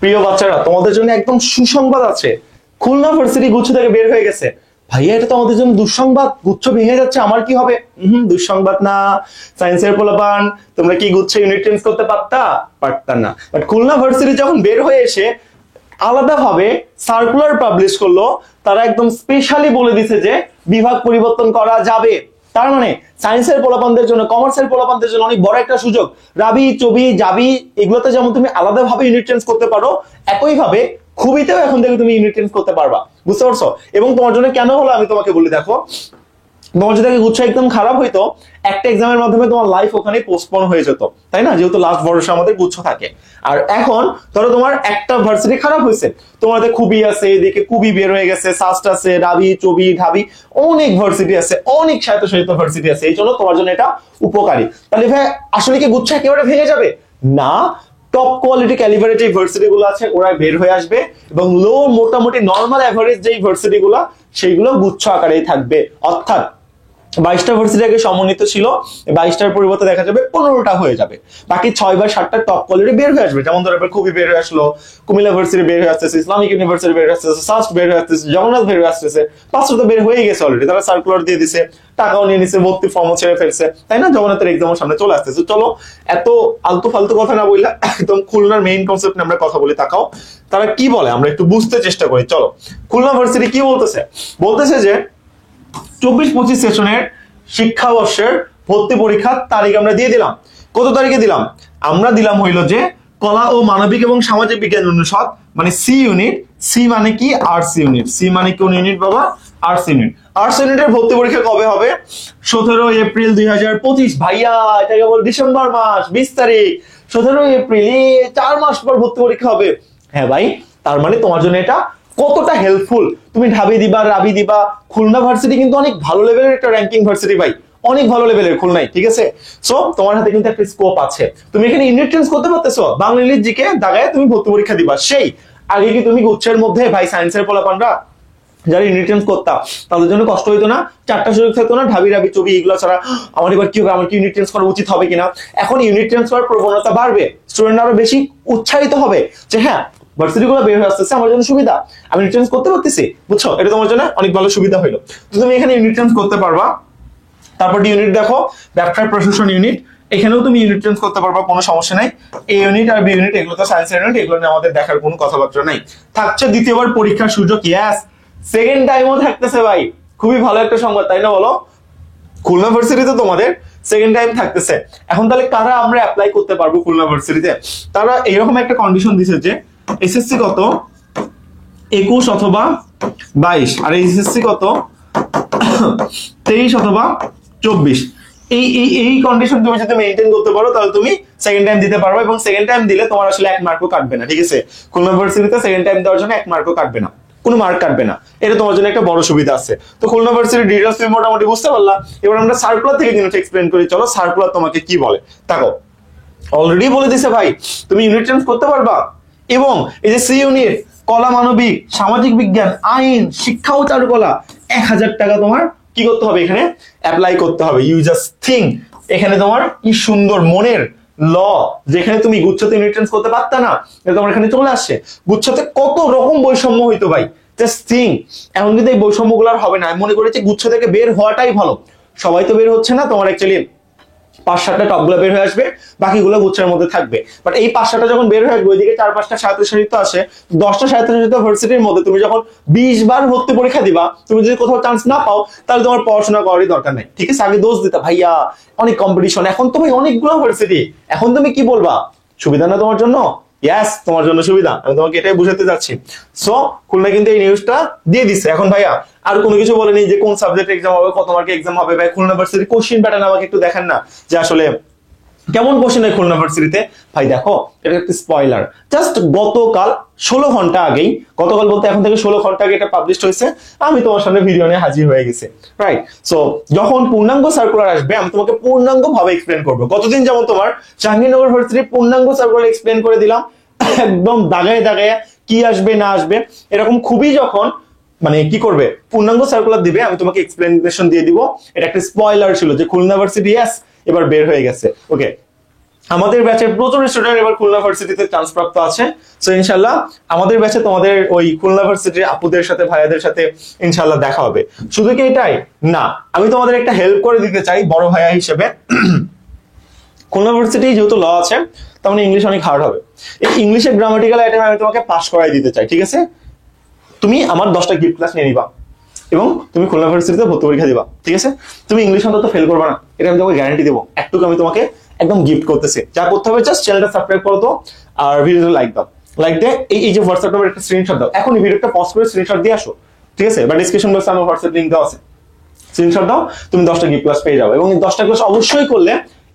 প্রিয় বাচ্চারা, তোমাদের জন্য একদম সুসংবাদ আছে। খুলনা ভার্সিটি গুচ্ছ থেকে বের হয়ে গেছে। ভাইয়া, এটা তো আমাদের জন্য দুঃসংবাদ। গুচ্ছ ভেঙে যাচ্ছে, আমার কি হবে? দুঃসংবাদ না। সায়েন্সের পোলাপান, তোমরা কি গুচ্ছ ইউনিট চেঞ্জ করতে পারতা না। বাট খুলনা ভার্সিটি যখন বের হয়ে এসে আলাদাভাবে সার্কুলার পাবলিশ করলো, তারা একদম স্পেশালি বলে দিছে যে বিভাগ পরিবর্তন করা যাবে। তার মানে সায়েন্সের পোলাপানদের জন্য, কমার্সের পোলাপানদের জন্য অনেক বড় একটা সুযোগ। রাবি, চবি, জাবি এগুলোতে যেমন তুমি আলাদাভাবে ইউনিট চেঞ্জ করতে পারো, একইভাবে খুবিতেও এখন থেকে তুমি ইউনিট চেঞ্জ করতে পারবা। বুঝতে পারছো? এবং তোমার জন্য কেন হলো আমি তোমাকে বলি। দেখো, তোমার যদি গুচ্ছ একদম খারাপ হইতো, একটা এক্সামের মাধ্যমে তোমার লাইফ ওখানে পোস্টপোন হয়ে যেত, তাই না? যেহেতু লাস্ট ভরসা আমাদের গুচ্ছ থাকে। আর এখন ধরো তোমার একটা ভার্সিটি খারাপ হয়েছে, তোমাদের খুবই আছে, এদিকে খুবই বের হয়ে গেছে, সাস্ট আছে, রাবি, চবি, ঢাবি, অনেক ভার্সিটি আছে, অনেক স্বায়ত্তশাসিত ভার্সিটি আছে। এই জন্য তোমার জন্য এটা উপকারী। তাহলে ভাই, আসলে কি গুচ্ছ একেবারে ভেঙে যাবে? না। টপ কোয়ালিটি ক্যালিবারেট যে ভার্সিটি গুলো আছে ওরা বের হয়ে আসবে, এবং লো মোটামুটি নর্মাল অ্যাভারেজ যেই ভার্সিটি গুলো সেইগুলো গুচ্ছ আকারেই থাকবে। অর্থাৎ 22টা ভার্সিটি আগে সমন্বিত ছিল, 22টার পরিবর্তে দেখা যাবে 15টা হয়ে যাবে। বাকি 6 বা 7টা টপ কোয়ালিটি বের হয়ে আসবে। যেমন ধরো খুবই বের হয়ে আসলো, কুমিল্লা ভার্সিটি বের হয়ে আসতেছে, ইসলামিক ইউনিভার্সিটি বের হয়ে আসতেছে, সাস্ট বের হয়ে আসতেছে, জগন্নাথ বের হয়ে আসতেছে। 5টা তো বের হয়ে গেছে অলরেডি, তারা সার্কুলার দিয়ে দিছে, টাকাও নিয়ে নিছে, ভর্তি ফর্মও ছেড়ে ফেলছে, তাই না? জগন্নাথের এক্সামের সামনে চলে আসতেছে। চলো, এত আলতু ফালতু কথা না বললে একদম খুলনার মেইন কনসেপ্ট নিয়ে আমরা কথা বলি। তাকাও তারা কি বলে, আমরা একটু বুঝতে চেষ্টা করি। চলো, খুলনা ভার্সিটি কি বলতেছে যে 24-25 সেশনের শিক্ষাবর্ষের ভর্তি পরীক্ষার তারিখ আমরা দিয়ে দিলাম। কত তারিখে দিলাম? আমরা দিলাম হইলো যে কলা ও মানবিক এবং সামাজিক বিজ্ঞান অনুষদ, মানে সি ইউনিট। সি মানে কি? Arts unit. সি মানে কোন ইউনিট বাবা? Arts unit. আর্টস ইউনিটের ভর্তি পরীক্ষা কবে হবে? 17 এপ্রিল 2025। ভাইয়া, এটা কেবল ডিসেম্বর মাস, 20 তারিখ। 17 এপ্রিল, 4 মাস পর ভর্তি পরীক্ষা হবে। হ্যাঁ ভাই, তার মানে তোমার জন্য এটা কতটা হেল্পফুল। তুমি ঢাবি দিবা, রাবি দিবা, খুলনা ভার্সিটি কিন্তু অনেক ভালো লেভেলের একটা র্যাঙ্কিং ভার্সিটি ভাই, অনেক ভালো লেভেলের খুলনায়, ঠিক আছে? সো তোমার হাতে কিন্তু একটা স্কোপ আছে। তুমি এখানে ইউনিট চেঞ্জ করতে পারতেছো, বাংলা ইংলিশ জিকে দাগায় তুমি ভর্তি পরীক্ষা দিবা। সেই আগে কি তুমি গুচ্ছের মধ্যে ভাই সায়েন্সের পোলাপানরা যারা ইউনিট চেঞ্জ করতাম, তাদের জন্য কষ্ট হইতো না? 4টা সুযোগ থাকতো না? ঢাবি, রাবি, চবি এগুলো ছাড়া আমার এবার কি হবে, আমার কি ইউনিট চেঞ্জ করা উচিত হবে কিনা? এখন ইউনিট চেঞ্জ করার প্রবণতা বাড়বে, স্টুডেন্ট আরো বেশি উৎসাহিত হবে যে হ্যাঁ, ভার্সিটি গুলো বের হয়ে আসতেছে, আমার জন্য সুবিধা, আমি ইউনিট চেঞ্জ করতে পারতেছি। বুঝছো? এটা তোমার জন্য অনেক ভালো সুবিধা হইলো। তো তুমি এখানে ইউনিট চেঞ্জ করতে পারবা। তারপর ইউনিট দেখো, ব্যবসায় প্রশাসন ইউনিট, এখানেও তুমি ইউনিট চেঞ্জ করতে পারবা, কোনো সমস্যা নাই। এ ইউনিট আর বি ইউনিট এগুলো তো সায়েন্সের ইউনিট, এগুলো নিয়ে আমাদের দেখার কোনো কথাবার্তা নাই। থাকছে দ্বিতীয়বার পরীক্ষার সুযোগ। ইয়াস, সেকেন্ড টাইমও থাকতেছে ভাই। খুবই ভালো একটা সংবাদ, তাই না বলো? খুলনা ভার্সিটিতে তোমাদের সেকেন্ড টাইম থাকতেছে। এখন তাহলে কারা আমরা অ্যাপ্লাই করতে পারবো খুলনা ভার্সিটিতে? তারা এরকম একটা কন্ডিশন দিছে যে এসএসসি কত 21 অথবা 22, আর এইচএসসি কত 23 অথবা 24। এই কন্ডিশন তুমি যদি মেইনটেইন করতে পারো, তাহলে তুমি সেকেন্ড টাইম দিতে পারবে, এবং সেকেন্ড টাইম দিলে তোমার আসলে 1 মার্কও কাটবে না, ঠিক আছে? খুলনা ভার্সিটিতে সেকেন্ড টাইম দেওয়ার জন্য 1 মার্কও কাটবে না, কোনো মার্ক কাটবে না। এটা তোমার জন্য একটা বড় সুবিধা আছে। তো খুলনা ভার্সিটির ডিটেইলস তুমি মোটামুটি বুঝতে পারলা। এবার আমরা সার্কুলার থেকে জিনিসটা এক্সপ্লেন করি। চলো, সার্কুলার তোমাকে কি বলে তাকো। অলরেডি বলে দিছে ভাই, তুমি ইউনিট চেঞ্জ করতে পারবা, এবং এই যে সি ইউনিট, কলা, মানবিক, সামাজিক বিজ্ঞান, আইন, শিক্ষা ও চারুকলা, 1000 টাকা তোমার কি করতে হবে? এখানে অ্যাপ্লাই করতে হবে। ইউ জাস্ট থিঙ্ক, এখানে তোমার কি সুন্দর মনের ল, যেখানে তুমি গুচ্ছতে ইউনিট চেঞ্জ করতে পারতা না, তোমার এখানে চলে আসছে। গুচ্ছতে কত রকম বৈষম্য হইতো ভাই, জাস্ট থিঙ্ক। এখন কিন্তু এই বৈষম্যগুলো আর হবে না। আমি মনে করেছি গুচ্ছ থেকে বের হওয়াটাই ভালো। সবাই তো বের হচ্ছে না, তোমার অ্যাকচুয়ালি 5-7টা টপগুলো বের হয়ে আসবে, বাকিগুলো গুচ্ছের মধ্যে থাকবে। বাট এই 5-7টা যখন বের হয়ে আসবে, ওইদিকে 4-5টা স্বায়ত্তশাসিত আসে, 10টা স্বায়ত্তশাসিত ভার্সিটির মধ্যে তুমি যখন 20 বার ভর্তি পরীক্ষা দিবা, তুমি যদি কোথাও চান্স না পাও, তাহলে তোমার পড়াশোনা করারই দরকার নাই, ঠিক আছে? আগে দোষ দিতা ভাইয়া, অনেক কম্পিটিশন, এখন তো ভাই অনেকগুলো ভার্সিটি, এখন তুমি কি বলবা? সুবিধা না তোমার জন্য? ইয়াস, তোমার জন্য সুবিধা, আমি তোমাকে এটাই বুঝাতে যাচ্ছি। সো খুলনা কিন্তু এই নিউজটা দিয়ে দিচ্ছে। এখন ভাইয়া আর কোনো কিছু বলেনি যে কোন সাবজেক্ট এক্সাম হবে, কত মার্কের এক্সাম হবে। ভাই, খুলনা ভার্সিটি কোশ্চেন প্যাটার্ন আমাকে একটু দেখেন না, যে আসলে কেমন কোশ্চেন হয় খুলনা ভার্সিটিতে। ভাই দেখো, এটা একটা স্পয়লার। জাস্ট গতকাল 16 ঘন্টা আগেই, গতকাল বলতে এখন থেকে 16 ঘন্টা আগে এটা পাবলিশ হয়েছে, আমি তোমার সামনে ভিডিও নিয়ে হাজির হয়ে গেছি, রাইট? সো যখন পূর্ণাঙ্গ সার্কুলার আসবে, আমি তোমাকে পূর্ণাঙ্গ ভাবে এক্সপ্লেন করবো। কতদিন যেমন তোমার জাহাঙ্গীরনগর ভার্সিটির পূর্ণাঙ্গ সার্কুলার এক্সপ্লেন করে দিলাম, একদম দাগায় দাগায় কি আসবে না আসবে এরকম। খুবই যখন মানে কি করবে, পূর্ণাঙ্গ সার্কুলার দিবে, আমি তোমাকে এক্সপ্লেনেশন দিয়ে দিব। এটা একটা স্পয়লার ছিল যে খুলনা ভার্সিটি ইয়াস এবার বের হয়ে গেছে। ওকে, আমাদের ব্যাচের প্রচুর স্টুডেন্ট এবার খুলনা ভার্সিটিতে চান্স প্রাপ্ত আছে। সো ইনশাল্লাহ আমাদের ব্যাচে তোমাদের ওই খুলনা ভার্সিটির আপুদের সাথে ভাইয়াদের সাথে ইনশাল্লাহ দেখা হবে। শুধু কি এটাই না, আমি তোমাদের একটা হেল্প করে দিতে চাই বড় ভাইয়া হিসেবে। খুলনা ভার্সিটি যেহেতু ল আছে, তার মানে ইংলিশ অনেক হার্ড হবে। এই ইংলিশের গ্রামাটিক্যাল আইটেম আমি তোমাকে পাস করাই দিতে চাই, ঠিক আছে? তুমি আমার 10টা গিফট ক্লাস নিয়ে নিবা এবং তুমি খুলনা ভার্সিটিতে ভর্তি পরীক্ষা দিবা, ঠিক আছে? তুমি ইংলিশ অন্তত ফেল করবে না, এটা আমি তোমাকে গ্যারান্টি দেবো। একটুকু আমি তোমাকে একদম গিফট করতেছি। যা করতে হবে জাস্ট চ্যানেলটা সাবস্ক্রাইব করো তো, আর ভিডিওটা লাইক দাও। লাইক দিয়ে এই যে হোয়াটসঅ্যাপ নাম্বার একটা স্ক্রিনশট দাও, এখন এই ভিডিওটা পজ করে স্ক্রিনশট দিয়ে আসো, ঠিক আছে? বা ডিসক্রিপশন বক্সে আমার হোয়াটসঅ্যাপ লিংক দেওয়া আছে, স্ক্রিনশট দাও, তুমি 10টা গিফট ক্লাস পেয়ে যাবে। এবং এই 10টা ক্লাস অবশ্যই করলে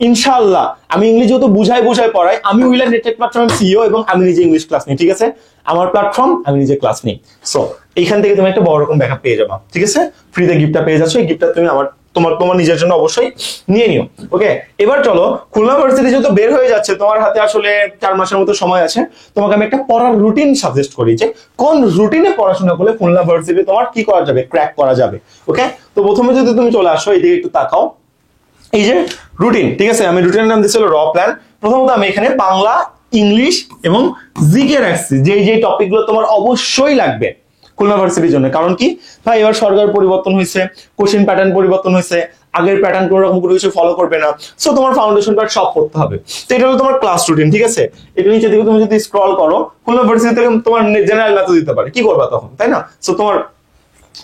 ইনশাআল্লাহ, আমি ইংলিশ যেহেতু বুঝাই পড়াই, আমি উইলার নেটওয়ার্ক প্ল্যাটফর্ম সিইও এবং আমি নিজে ইংলিশ ক্লাস নিই, ঠিক আছে? আমার প্ল্যাটফর্ম, আমি নিজে ক্লাস নিই। সো এইখান থেকে তুমি একটা বড় রকম ব্যাকআপ পেয়ে যাবে, ঠিক আছে? ফ্রিতে গিফটটা পেয়ে যাচ্ছ, এই গিফটটা তুমি তোমার নিজের জন্য অবশ্যই নিয়ে নিও। ওকে, এবার চলো, খুলনা ভার্সিটি যেহেতু বের হয়ে যাচ্ছে, তোমার হাতে আসলে 4 মাসের মতো সময় আছে, তোমাকে আমি একটা পড়ার রুটিন সাজেস্ট করি যে কোন রুটিনে পড়াশোনা করলে খুলনা ভার্সিটি তোমার কি করা যাবে, ক্র্যাক করা যাবে। ওকে, তো প্রথমে যদি তুমি চলে আসো, এইদিকে একটু তাকাও, এই যে রুটিন, ঠিক আছে? আমি রুটিনের নাম দিয়েছিল র প্ল্যান। প্রথমত আমি এখানে বাংলা, ইংলিশ এবং জিকে রাখছি, যে টপিক গুলো তোমার অবশ্যই লাগবে খুলনা ভার্সিটির জন্য। কারণ কি ভাই, এবার সরকার পরিবর্তন হয়েছে, কোশ্চেন প্যাটার্ন পরিবর্তন হয়েছে, আগের প্যাটার্ন কোনো রকম কোনো কিছু ফলো করবে না। সো তোমার ফাউন্ডেশন পার্ট সব করতে হবে। তো এটা হলো তোমার ক্লাস রুটিন, ঠিক আছে? এটা নিচে দিকে তুমি যদি স্ক্রল করো, খুলনা ভার্সিটি থেকে তোমার জেনারেল ম্যাথও দিতে পারে, কি করবা তখন, তাই না? সো তোমার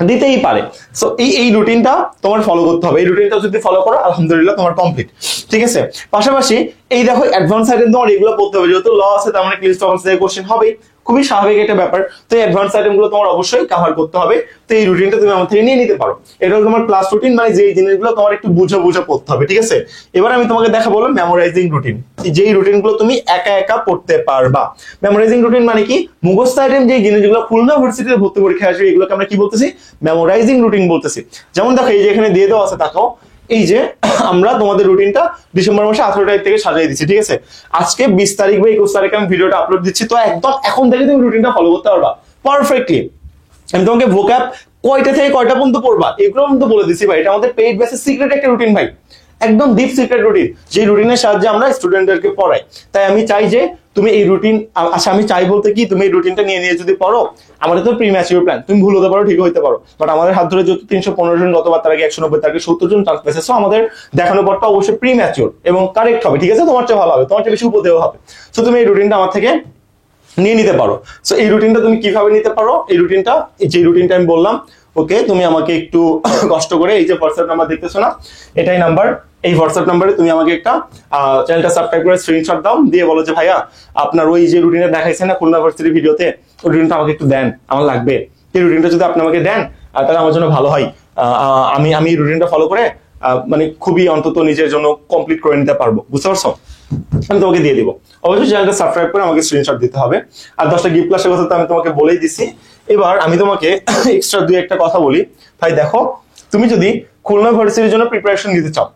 দিতেই পারে। সো এই রুটিনটা তোমার ফলো করতে হবে। এই রুটিনটা যদি ফলো করো, আলহামদুলিল্লাহ তোমার কমপ্লিট, ঠিক আছে? পাশাপাশি এই দেখো অ্যাডভান্স আইটেম তোমার এগুলো পড়তে হবে, যেহেতু ল আছে তার মানে লিস্ট অফ থেকে কোশ্চেন হবে, খুবই স্বাভাবিক একটা ব্যাপার। তো এই অ্যাডভান্স আইটেম গুলো তোমার অবশ্যই কভার করতে হবে। তো এই রুটিনটা তুমি আমার থেকে নিয়ে নিতে পারো। এটা হলো তোমার ক্লাস রুটিন, মানে যে জিনিসগুলো তোমার একটু বুঝে পড়তে হবে, ঠিক আছে? এবার আমি তোমাকে দেখা বললাম মেমোরাইজিং রুটিন, যেই রুটিন গুলো তুমি একা একা পড়তে পারবা। মেমোরাইজিং রুটিন মানে কি, মুখস্থ আইটেম যে জিনিসগুলো খুলনা ভার্সিটিতে ভর্তি পরীক্ষা আসবে, এগুলোকে আমরা কি বলতেছি, মেমোরাইজিং রুটিন বলতেছি। যেমন দেখো, এই যে এখানে দিয়ে দেওয়া আছে, তাকাও, এই যে আমরা তোমাদের রুটিনটা ডিসেম্বর মাসে 18 তারিখ থেকে সাজিয়ে দিচ্ছি, ঠিক আছে? আজকে 20 তারিখ বা 21 তারিখে আমি ভিডিওটা আপলোড দিচ্ছি। তো একদম এখন থেকে তুমি রুটিনটা ফলো করতে পারবা পারফেক্টলি। আমি তোমাকে ভোক্যাব কয়টা থেকে কয়টা পর্যন্ত পড়বা এগুলো কিন্তু বলে দিচ্ছি ভাই। এটা আমাদের পেইড বেসিস সিক্রেট একটা রুটিন ভাই, একদম ডিপ সিক্রেট রুটিন, যে রুটিনের সাহায্যে আমরা স্টুডেন্টদেরকে পড়াই। তাই আমি চাই যে তুমি এই রুটিন, আচ্ছা আমি চাই বলতে কি, তুমি এই রুটিনটা নিয়ে যদি পড়ো, আমাদের তো প্রি ম্যাচিউর প্ল্যান, তুমি ভুল হতে পারো, ঠিক হতে পারো, বাট আমাদের হাত ধরে যেহেতু 315 জন, গতবার তার আগে 190, তার আগে 70 জন চান্স পেয়েছে। সো আমাদের দেখানোর পরটা অবশ্যই প্রি ম্যাচিউর এবং কারেক্ট হবে, ঠিক আছে? তোমার চেয়ে ভালো হবে, তোমার চেয়ে বেশি উপদেয় হবে। সো তুমি এই রুটিনটা আমার থেকে নিয়ে নিতে পারো। সো এই রুটিনটা তুমি কিভাবে নিতে পারো, এই রুটিনটা, যে রুটিনটা আমি বললাম, ওকে, তুমি আমাকে একটু কষ্ট করে এই যে হোয়াটসঅ্যাপ নাম্বার দেখতেছো না, এটাই নাম্বার, এই হোয়াটসঅ্যাপ নাম্বারে তুমি আমাকে একটা চ্যানেলটা সাবস্ক্রাইব করে স্ক্রিনশট দাও, দিয়ে বলো যে ভাইয়া আপনার ওই যে রুটিনে দেখাইছে না খুলনা ভার্সিটি ভিডিওতে, ওই রুটিনটা আমাকে একটু দেন, আমার লাগবে। এই রুটিনটা যদি আপনি আমাকে দেন তাহলে আমার জন্য ভালো হয়। আমি রুটিনটা ফলো করে মানে খুবই অন্তত নিজের জন্য কমপ্লিট করে নিতে পারবো, বুঝতে পারছো? আমি তোমাকে দিয়ে দিব। অবশ্যই চ্যানেলটা সাবস্ক্রাইব করে আমাকে স্ক্রিনশট দিতে হবে। আর 10টা গিফট ক্লাসের কথা তো আমি তোমাকে বলেই দিছি। এবার আমি তোমাকে এক্সট্রা দুই একটা কথা বলি ভাই। দেখো, তুমি যদি খুলনা ভার্সিটির জন্য প্রিপারেশন নিতে চাও,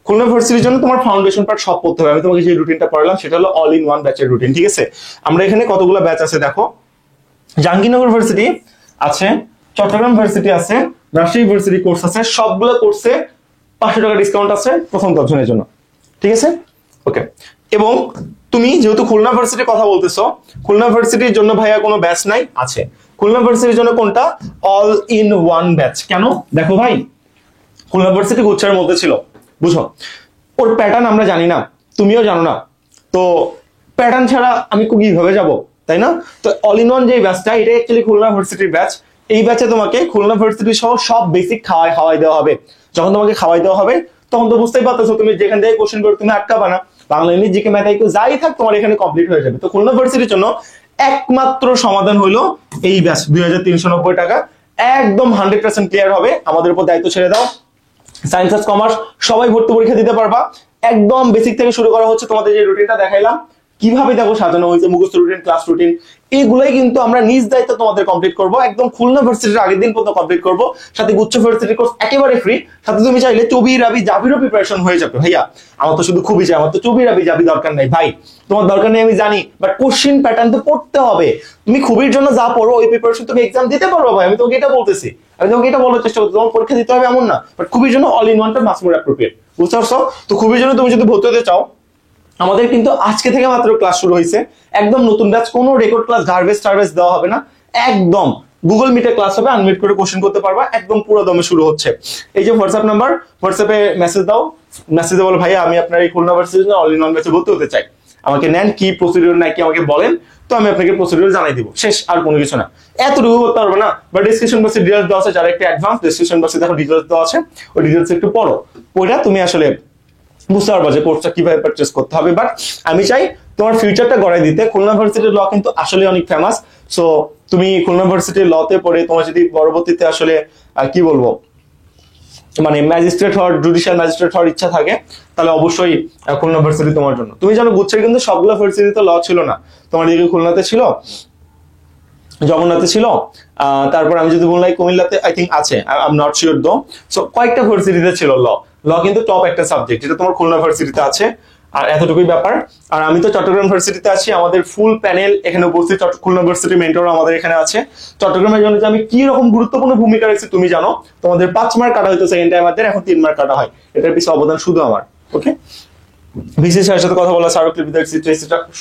খুলনা ভার্সিটির জন্য তোমার ফাউন্ডেশন পার্ট সব পড়তে হবে। আমি তোমাকে যে রুটিনটা পড়ালাম সেটা হলো অল ইন ওয়ান ব্যাচের রুটিন, ঠিক আছে? আমরা এখানে কতগুলো ব্যাচ আছে দেখো, জাহাঙ্গীরনগর ভার্সিটি আছে, চট্টগ্রাম ভার্সিটি আছে, রাজশাহী ভার্সিটি কোর্স আছে, সবগুলো কোর্সে 500 টাকা ডিসকাউন্ট আছে প্রথম 10 জনের জন্য, ঠিক আছে? ওকে, এবং তুমি যেহেতু খুলনা ভার্সিটির কথা বলতেছো, খুলনা ভার্সিটির জন্য ভাইয়া কোনো ব্যাচ নাই? আছে। খুলনা ভার্সিটির জন্য কোনটা, অল ইন ওয়ান ব্যাচ। কেন? দেখো ভাই, খুলনা ভার্সিটি গুচ্ছের মধ্যে ছিল, বুঝো, ওর প্যাটার্ন আমরা জানি না, তুমিও জানো না, তো প্যাটার্ন ছাড়া আমি কিভাবে যাব, তাই না? তো অল ইন ওয়ান যে ব্যাচটা, এটা অ্যাকচুয়ালি খুলনা ভার্সিটির ব্যাচ। এই ব্যাচে তোমাকে খুলনা ভার্সিটি সহ সব বেসিক খাওয়াই দেওয়া হবে। যখন তোমাকে খাওয়াই দেওয়া হবে তখন তো বুঝতেই পারতেছো, তুমি যেখান থেকে কোশ্চেন করে তুমি আটকাবা না, Bangla, English, GK, math, IQ যাই থাক তোমার এখানে কমপ্লিট হয়ে যাবে। তো খুলনা ভার্সিটির জন্য একমাত্র সমাধান হলো এই ব্যাচ, 2390 টাকা, একদম 100% ক্লিয়ার হবে। আমাদের উপর দায়িত্ব ছেড়ে দাও, সায়েন্স আর কমার্স সবাই ভর্তি পরীক্ষা দিতে পারবা। একদম বেসিক থেকে শুরু করা হচ্ছে। তোমাদের যে রুটিনটা দেখাইলাম কিভাবে দেখো সাজানো হয়েছে, মুখস্থ রুটিন, ক্লাস রুটিন, এইগুলাই কিন্তু আমরা নিজ দায়িত্ব তোমাদের কমপ্লিট করব। একদম খুলনা ভার্সিটির আগের দিন পর্যন্ত কমপ্লিট করব, সাথে গুচ্ছ ভার্সিটির কোর্স একেবারে ফ্রি। সাথে তুমি চাইলে চবি, রাবি, জাবিরও প্রিপারেশন হয়ে যাবে। ভাইয়া আমার তো শুধু খুবই চাই, আমার তো চবি, রাবি, জাবি দরকার নাই ভাই, তোমার দরকার নেই আমি জানি, বাট কোশ্চেন প্যাটার্ন তো পড়তে হবে। তুমি খুবির জন্য যা পড়ো ওই প্রিপারেশন তুমি এক্সাম দিতে পারো ভাই, আমি তোমাকে এটা বলতেছি, আমি তোমাকে এটা বলার চেষ্টা করছি। তোমার পরীক্ষা দিতে হবে এমন না, বাট খুবির জন্য অল ইন ওয়ানটা মাস মোর অ্যাপ্রোপ্রিয়েট, বুঝতে পারছো? তো খুবির জন্য তুমি যদি ভর্তি হতে চাও, আমাদের কিন্তু আজকে থেকে মাত্র ক্লাস শুরু হয়েছে, একদম নতুন ব্যাচ, কোনো রেকর্ড ক্লাস গার্বেজ টার্বেজ দেওয়া হবে না, একদম গুগল মিটে ক্লাস হবে, আনমিট করে কোশ্চেন করতে পারবা, একদম পুরো দমে শুরু হচ্ছে। এই যে হোয়াটসঅ্যাপ নাম্বার, হোয়াটসঅ্যাপে মেসেজ দাও, মেসেজে বলো ভাইয়া আমি আপনার এই Khulna varsity all in one ব্যাচে ভর্তি হতে চাই, আমাকে নেন, কি প্রসিডিউর নাকি আমাকে বলেন, তো আমি আপনাকে প্রসিডিউর জানাই দিব, শেষ, আর কোনো কিছু না। এতটুকু করতে পারবো না, বা ডিসক্রিপশন বক্সে ডিটেইলস দেওয়া আছে, যারা একটু অ্যাডভান্স ডিসক্রিপশন বক্সে দেখো ডিটেইলস দেওয়া আছে, ওই ডিটেইলস একটু পড়ো, ওইটা তুমি আসলে বুঝতে পারবা যে কোর্সটা কিভাবে পারচেজ করতে হবে। বাট আমি চাই তোমার ফিউচারটা গড়াই দিতে। খুলনা ভার্সিটির ল কিন্তু আসলে অনেক ফেমাস, সো তুমি খুলনা ভার্সিটির লতে পড়ে তোমার যদি পরবর্তীতে আসলে কি বলবো মানে ম্যাজিস্ট্রেট হওয়ার, জুডিশিয়াল ম্যাজিস্ট্রেট হওয়ার ইচ্ছা থাকে, তাহলে অবশ্যই খুলনা ভার্সিটি তোমার জন্য। তুমি জানো গুচ্ছের কিন্তু সবগুলো ভার্সিটিতে ল ছিল না, তোমার দিকে খুলনাতে ছিল, জগন্নাথে ছিল, তারপর আমি যদি বললাই কুমিল্লাতে আই থিঙ্ক আছে, আই এম নট শিওর দো। সো কয়েকটা ভার্সিটিতে ছিল ল, ল কিন্তু টপ একটা সাবজেক্ট, যেটা তোমার খুলনা ভার্সিটিতে আছে, আর এতটুকুই ব্যাপার। আর আমি তো চট্টগ্রাম ভার্সিটিতে আছি, আমাদের ফুল প্যানেল এখানে উপস্থিত, খুলনা ভার্সিটি মেন্টর আমাদের এখানে আছে। চট্টগ্রামের জন্য যে আমি কি রকম গুরুত্বপূর্ণ ভূমিকা রেখেছি তুমি জানো, তোমাদের 5 মার্ক কাটা হয়তো সেকেন্ড টাইমারদের, এখন 3 মার্ক কাটা হয়, এটার পিছনে অবদান শুধু আমার। ওকে, ভিসি স্যারের সাথে কথা বলা,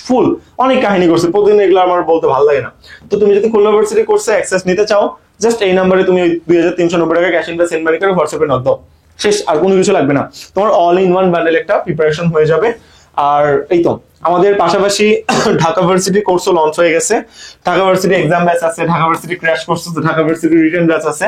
ফুল অনেক কাহিনী করছে, প্রতিদিন এগুলো আমার বলতে ভালো লাগে না। তো তুমি যদি খুলনা ভার্সিটি কোর্সে অ্যাক্সেস নিতে চাও, জাস্ট এই নাম্বারে তুমি 2390 টাকা ক্যাশ ইন বা সেন্ড মানি করে হোয়াটসঅ্যাপে নক দাও, শেষ, আর কোনো কিছু লাগবে না, তোমার অল ইন ওয়ান বান্ডেল একটা প্রিপারেশন হয়ে যাবে। আর এই তো আমাদের পাশাপাশি ঢাকা ভার্সিটি কোর্সও লঞ্চ হয়ে গেছে, ঢাকা ভার্সিটি এক্সাম ব্যাচ আছে, ঢাকা ভার্সিটি ক্র্যাশ কোর্স আছে, ঢাকা ভার্সিটি রিটেন ব্যাচ আছে,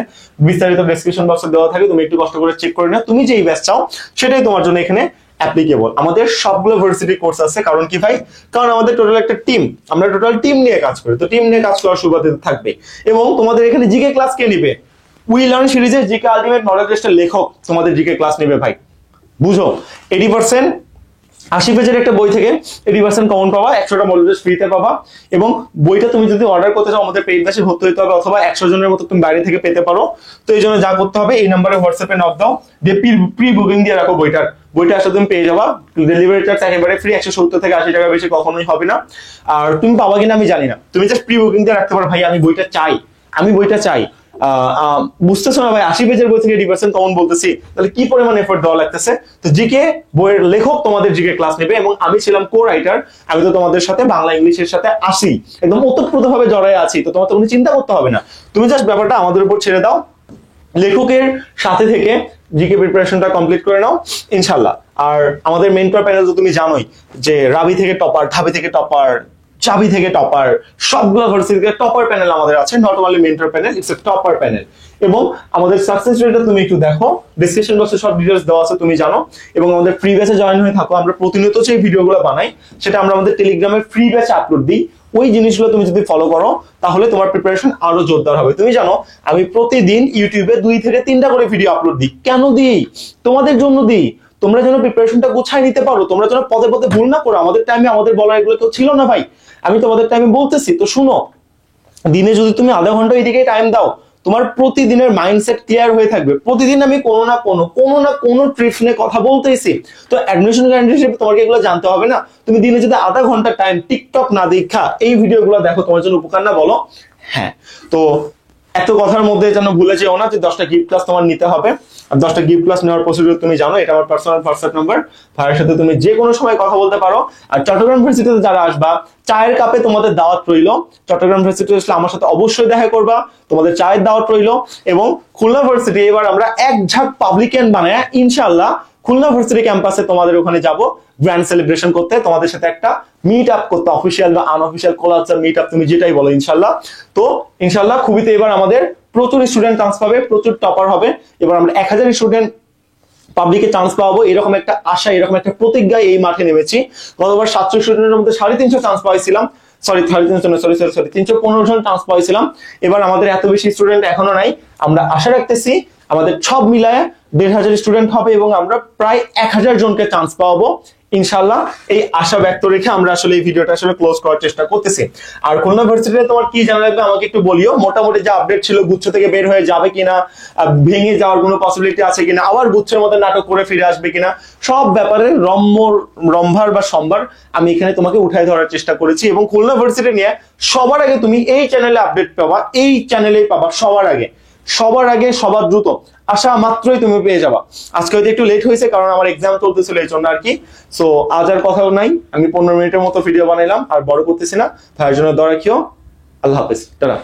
বিস্তারিত ডেসক্রিপশন বক্সে দেওয়া থাকে, তুমি একটু কষ্ট করে চেক করে নাও, তুমি যেই ব্যাচ চাও সেটাই তোমার জন্য এখানে অ্যাপ্লিকেবল। আমাদের সবগুলো ভার্সিটি কোর্স আছে, কারণ কি ভাই, কারণ আমাদের টোটাল একটা টিম, আমরা টোটাল টিম নিয়ে কাজ করি, তো টিম নিয়ে কাজ করার সুবাদে থাকবে। এবং তোমাদের এখানে জিকে ক্লাস কে নিবে, উই লার্ন সিরিজের জিকে আলটিমেট নলেজ টেস্টের লেখক তোমাদের জিকে ক্লাস নেবে ভাই, বুঝো। 80% 80 পেজের একটা বই থেকে 80% কমন পাবা, 100টা মডেল টেস্ট ফ্রিতে পাবা। এবং বইটা তুমি যদি অর্ডার করতে চাও আমাদের পেইড ব্যাচে ভর্তি হতে হবে, অথবা 100 জনের মতো তুমি বাইরে থেকে পেতে পারো। তো এই জন্য যা করতে হবে, এই নাম্বারে হোয়াটসঅ্যাপে নক দাও, দিয়ে প্রি বুকিং দিয়ে রাখো বইটা আসলে তুমি পেয়ে যাবা, ডেলিভারি চার্জ একেবারে ফ্রি, 170 থেকে 80 টাকা বেশি কখনোই হবে না। আর তুমি পাবা কিনা আমি জানি না, তুমি জাস্ট প্রি বুকিং দিয়ে রাখতে পারো, ভাই আমি বইটা চাই, আমি বইটা চাই। বুঝতেছো না ভাই, 80 পেজের বই থেকে 80% কমন বলতেছি, তাহলে কি পরিমাণ এফোর্ট দেওয়া লাগতেছে। তো জিকে বইয়ের লেখক তোমাদের জিকে ক্লাস নেবে, এবং আমি ছিলাম কো রাইটার, আমি তো তোমাদের সাথে বাংলা ইংলিশের সাথে আসি, একদম ওতপ্রোত ভাবে জড়ায় আছি, তো তোমার তো কোনো চিন্তা করতে হবে না, তুমি জাস্ট ব্যাপারটা আমাদের উপর ছেড়ে দাও, লেখকের সাথে থেকে জিকে প্রিপারেশনটা কমপ্লিট করে নাও ইনশাল্লাহ। আর আমাদের মেন্টর প্যানেল তো তুমি জানোই, যে রাবি থেকে টপার, ঢাবি থেকে টপার, চাবি থেকে টপার, সবগুলো ভার্সিটি থেকে টপার প্যানেল আমাদের আছে, not only mentor panel, it's a topper panel. এবং আমাদের সাকসেস রেটটা তুমি একটু দেখো, ডিসক্রিপশন বক্সে সব ডিটেইলস দেওয়া আছে, তুমি জানো। এবং আমাদের ফ্রি ব্যাচে জয়েন হয়ে থাকো, আমরা প্রতিনিয়ত যে ভিডিওগুলো বানাই সেটা আমরা আমাদের টেলিগ্রামের ফ্রি ব্যাচে আপলোড দিই, ওই জিনিসগুলো তুমি যদি ফলো করো তাহলে তোমার প্রিপারেশন আরো জোরদার হবে। তুমি জানো আমি প্রতিদিন ইউটিউবে 2 থেকে 3টা করে ভিডিও আপলোড দিই, কেন দিই? তোমাদের জন্য দিই, তোমরা যেন প্রিপারেশনটা গুছাই নিতে পারো, তোমরা যেন পদে পদে ভুল না করো। আমাদের টাইমে আমাদের বলার এগুলো কেউ ছিল না ভাই, আমি তোমাদের টাইমে বলতেছি। তো শুনো, দিনে যদি তুমি আধা ঘন্টা এইদিকে টাইম দাও, তোমার প্রতিদিনের মাইন্ডসেট ক্লিয়ার হয়ে থাকবে। প্রতিদিন আমি কোনো না কোনো ট্রিপস নিয়ে কথা বলতেইছি, তো অ্যাডমিশন গ্যারান্টি হিসেবে তোমাকে এগুলো জানতে হবে না। তুমি দিনে যদি আধা ঘন্টা টাইম টিকটক না দেখা এই ভিডিওগুলো দেখো, তোমার জন্য উপকার না বলো? হ্যাঁ। তো এত কথার মধ্যে যেন ভুলে যেও না যে 10টা গিফট ক্লাস তোমার নিতে হবে। আর 10টা গিফট ক্লাস নেওয়ার প্রসিডিউর তুমি জানো, এটা আমার পার্সোনাল হোয়াটসঅ্যাপ নাম্বার, ভাইয়ের সাথে তুমি যে কোনো সময় কথা বলতে পারো। আর চট্টগ্রাম ভার্সিটিতে যারা আসবা, চায়ের কাপে তোমাদের দাওয়াত রইল। চট্টগ্রাম ভার্সিটি আসলে আমার সাথে অবশ্যই দেখা করবা, তোমাদের চায়ের দাওয়াত রইল। এবং খুলনা ভার্সিটি এবার আমরা এক ঝাঁক পাবলিকেন বানায় ইনশাআল্লাহ খুলনা ভার্সিটি ক্যাম্পাসে তোমাদের ওখানে যাব গ্র্যান্ড সেলিব্রেশন করতে, তোমাদের সাথে একটা মিট আপ করতে, অফিসিয়াল বা আনঅফিসিয়াল কোলাচার মিট আপ, তুমি যেটাই বলো ইনশাআল্লাহ। তো ইনশাআল্লাহ খুবিতে এবার আমাদের প্রচুর স্টুডেন্ট চান্স পাবে, প্রচুর টপার হবে। এবার আমরা 1000 স্টুডেন্ট পাবলিকে চান্স পাবো, এরকম একটা আশা, এরকম একটা প্রতিজ্ঞায় এই মাঠে নেমেছি। গতবার 700 স্টুডেন্টের মধ্যে 350 চান্স পাইছিলাম, সরি 315 জন চান্স পাইছিলাম। এবার আমাদের এত বেশি স্টুডেন্ট এখনো নাই, আমরা আশা রাখতেছি আমাদের সব মিলায় 1500 স্টুডেন্ট হবে এবং আমরা প্রায় 1000 জনকে চান্স পাবো ইনশাআল্লাহ। এই আশা ব্যক্ত রেখে আমরা আসলে এই ভিডিওটা আসলে ক্লোজ করার চেষ্টা করতেছি। আর খুলনা ভার্সিটিতে তোমার কি জানা লাগবে আমাকে একটু বলিও। মোটামুটি যে আপডেট ছিল, গুচ্ছ থেকে বের হয়ে যাবে কিনা, ভেঙে যাওয়ার কোনো পসিবিলিটি আছে কিনা, আবার গুচ্ছের মধ্যে নাটক করে ফিরে আসবে কিনা, সব ব্যাপারে রম্ভার বা সম্ভার আমি এখানে তোমাকে উঠাই ধরার চেষ্টা করেছি। এবং খুলনা ভার্সিটি নিয়ে সবার আগে তুমি এই চ্যানেলে আপডেট পাবা, এই চ্যানেলেই পাবা সবার আগে। সবার আগে সবার দ্রুত আসা মাত্রই তুমি পেয়ে যাবা। আজকে হয়তো একটু লেট হয়েছে কারণ আমার এক্সাম চলতেছিল এই জন্য আর কি। সো আজ আর কথাও নাই, আমি 15 মিনিটের মতো ভিডিও বানাইলাম, আর বড় করতেছি না, তার জন্য দয়া রাখিও। আল্লাহ হাফেজ, টাটা।